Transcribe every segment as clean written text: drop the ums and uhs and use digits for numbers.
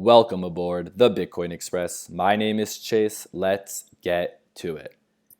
Welcome aboard the Bitcoin Express. My name is Chase. Let's get to it.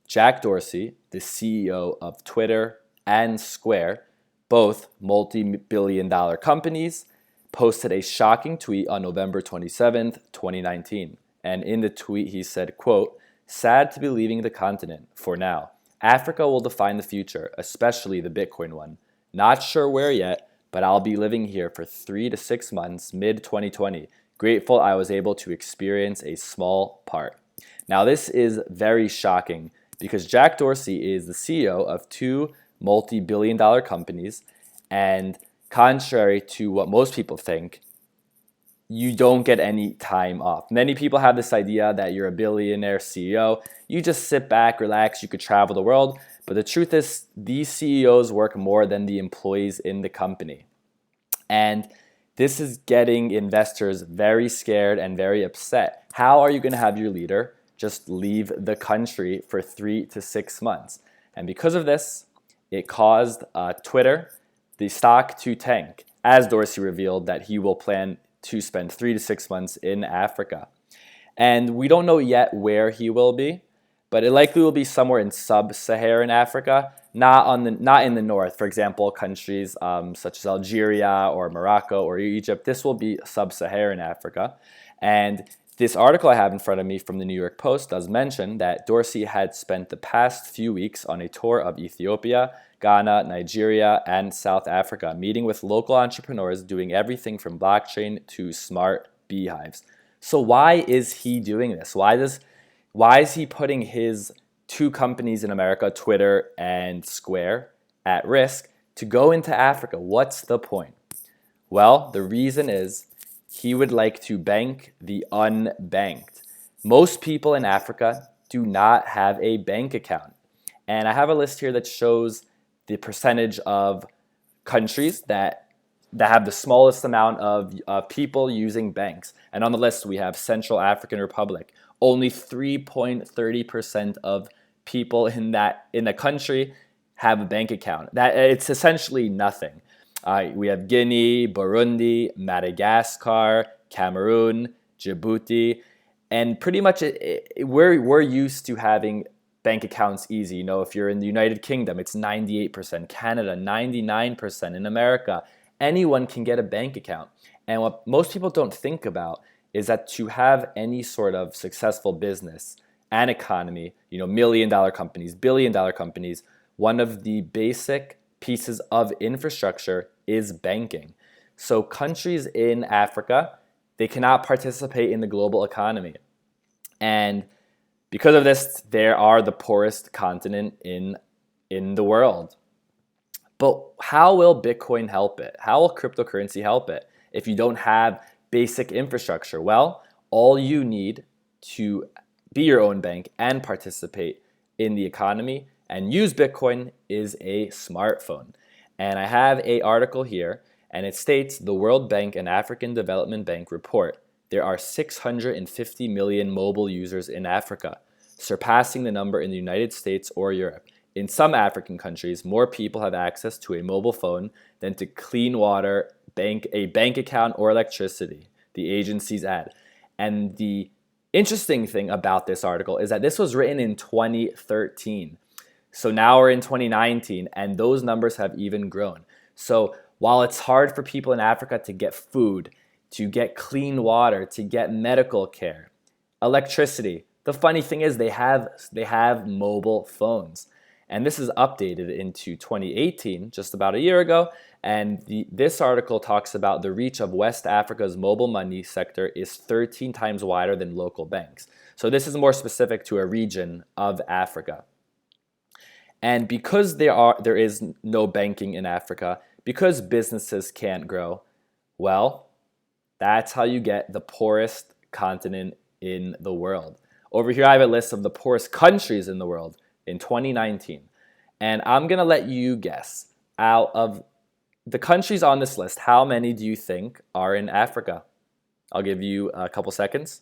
Jack Dorsey, the CEO of Twitter and Square, both multi-billion-dollar companies, posted a shocking tweet on November 27th, 2019. And in the tweet, he said, quote, "Sad to be leaving the continent for now. Africa will define the future, especially the Bitcoin one. Not sure where yet, but I'll be living here for 3 to 6 months mid-2020. Grateful I was able to experience a small part." Now, this is very shocking because Jack Dorsey is the CEO of two multi-billion-dollar companies, and contrary to what most people think, you don't get any time off. Many people have this idea that you're a billionaire CEO. You just sit back, relax, you could travel the world. But the truth is, these CEOs work more than the employees in the company. And this is getting investors very scared and very upset. How are you going to have your leader just leave the country for 3 to 6 months? And because of this, it caused Twitter, the stock, to tank, as Dorsey revealed that he will plan to spend 3 to 6 months in Africa. And we don't know yet where he will be, but it likely will be somewhere in sub-Saharan Africa, not in the north. For example, countries such as Algeria or Morocco or Egypt. This will be sub-Saharan Africa. And this article I have in front of me from the New York Post does mention that Dorsey had spent the past few weeks on a tour of Ethiopia, Ghana, Nigeria, and South Africa, meeting with local entrepreneurs doing everything from blockchain to smart beehives. So why is he doing this? Why is he putting his two companies in America, Twitter and Square, at risk to go into Africa? What's the point? Well, the reason is he would like to bank the unbanked. Most people in Africa do not have a bank account. And I have a list here that shows the percentage of countries that have the smallest amount of people using banks. And on the list, we have Central African Republic. Only 3.30% of people in the country have a bank account. That it's essentially nothing. We have Guinea, Burundi, Madagascar, Cameroon, Djibouti, and pretty much we're used to having bank accounts easy. You know, if you're in the United Kingdom, it's 98%, Canada 99%, in America, anyone can get a bank account. And what most people don't think about is that to have any sort of successful business and economy, million-dollar companies, billion-dollar companies, one of the basic pieces of infrastructure is banking. So countries in Africa, they cannot participate in the global economy. And because of this, they are the poorest continent in the world. But how will Bitcoin help it? How will cryptocurrency help it if you don't have basic infrastructure? Well, all you need to be your own bank and participate in the economy and use Bitcoin is a smartphone. And I have an article here, and it states the World Bank and African Development Bank report there are 650 million mobile users in Africa, surpassing the number in the United States or Europe. In some African countries, more people have access to a mobile phone than to clean water, a bank account, or electricity, the agencies add. And the interesting thing about this article is that this was written in 2013. So now we're in 2019, and those numbers have even grown. So while it's hard for people in Africa to get food, to get clean water, to get medical care, electricity, the funny thing is they have mobile phones. And this is updated into 2018, just about a year ago. And this article talks about the reach of West Africa's mobile money sector is 13 times wider than local banks. So this is more specific to a region of Africa. And because there is no banking in Africa, because businesses can't grow, well, that's how you get the poorest continent in the world. Over here, I have a list of the poorest countries in the world in 2019. And I'm going to let you guess, out of the countries on this list, how many do you think are in Africa? I'll give you a couple seconds.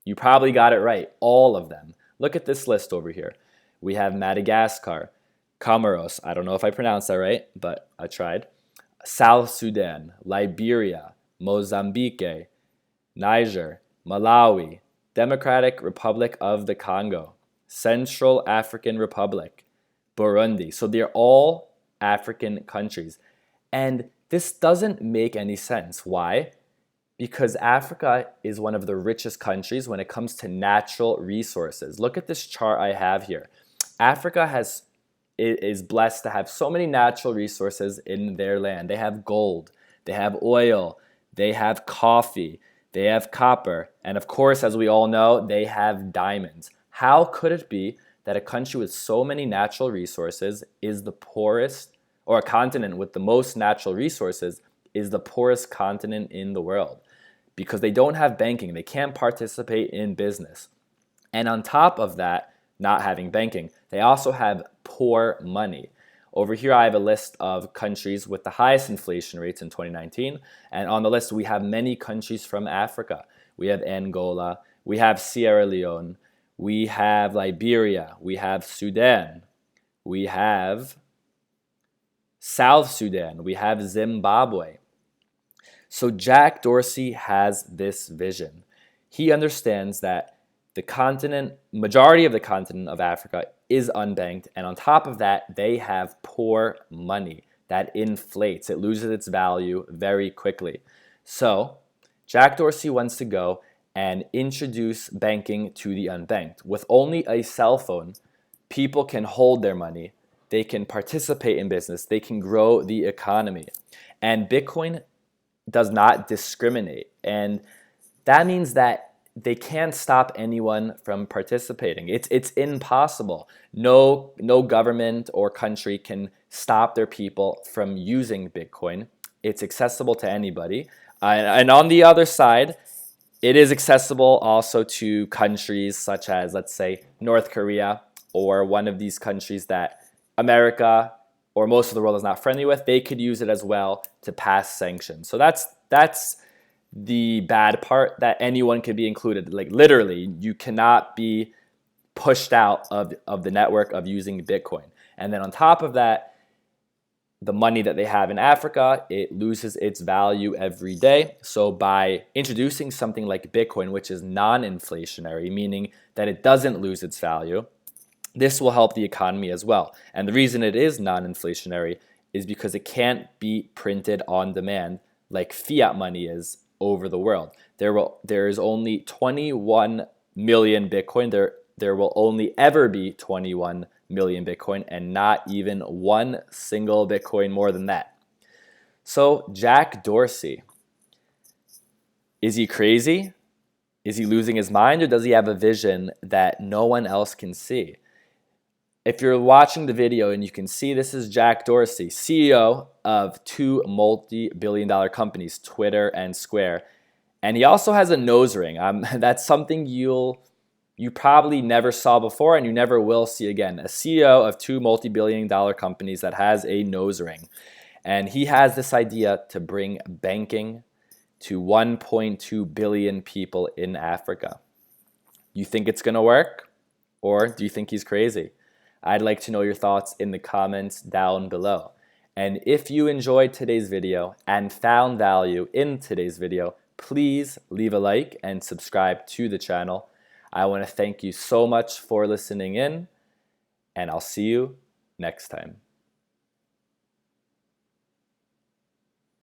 You probably got it right, all of them. Look at this list over here. We have Madagascar, Comoros, I don't know if I pronounced that right, but I tried. South Sudan, Liberia, Mozambique, Niger, Malawi, Democratic Republic of the Congo, Central African Republic, Burundi. So they're all African countries. And this doesn't make any sense. Why? Because Africa is one of the richest countries when it comes to natural resources. Look at this chart I have here. Africa is blessed to have so many natural resources in their land. They have gold, they have oil, they have coffee, they have copper, and of course, as we all know, they have diamonds. How could it be that a country with so many natural resources is the poorest, or a continent with the most natural resources is the poorest continent in the world? Because they don't have banking, they can't participate in business. And on top of that, not having banking, they also have poor money. Over here, I have a list of countries with the highest inflation rates in 2019. And on the list, we have many countries from Africa. We have Angola, we have Sierra Leone, we have Liberia, we have Sudan, we have South Sudan, we have Zimbabwe. So Jack Dorsey has this vision. He understands that the majority of the continent of Africa is unbanked, and on top of that, they have poor money that inflates. It loses its value very quickly. So Jack Dorsey wants to go and introduce banking to the unbanked. With only a cell phone, people can hold their money, they can participate in business, they can grow the economy. And Bitcoin does not discriminate. And that means that they can't stop anyone from participating. It's impossible. No government or country can stop their people from using Bitcoin. It's accessible to anybody. And on the other side, it is accessible also to countries such as, let's say, North Korea, or one of these countries that America or most of the world is not friendly with. They could use it as well to pass sanctions. So that's the bad part, that anyone can be included. Like literally, you cannot be pushed out of the network of using Bitcoin. And then on top of that, the money that they have in Africa, it loses its value every day. So by introducing something like Bitcoin, which is non-inflationary, meaning that it doesn't lose its value, this will help the economy as well. And the reason it is non-inflationary is because it can't be printed on demand like fiat money is over the world. There is only 21 million Bitcoin. There will only ever be 21 million Bitcoin, and not even one single Bitcoin more than that. So Jack Dorsey, is he crazy? Is he losing his mind, or does he have a vision that no one else can see? If you're watching the video and you can see, this is Jack Dorsey, CEO of two multi-billion-dollar companies, Twitter and Square. And he also has a nose ring. That's something you probably never saw before, and you never will see again. A CEO of two multi-billion-dollar companies that has a nose ring. And he has this idea to bring banking to 1.2 billion people in Africa. You think it's going to work? Or do you think he's crazy? I'd like to know your thoughts in the comments down below. And if you enjoyed today's video and found value in today's video, please leave a like and subscribe to the channel. I want to thank you so much for listening in, and I'll see you next time.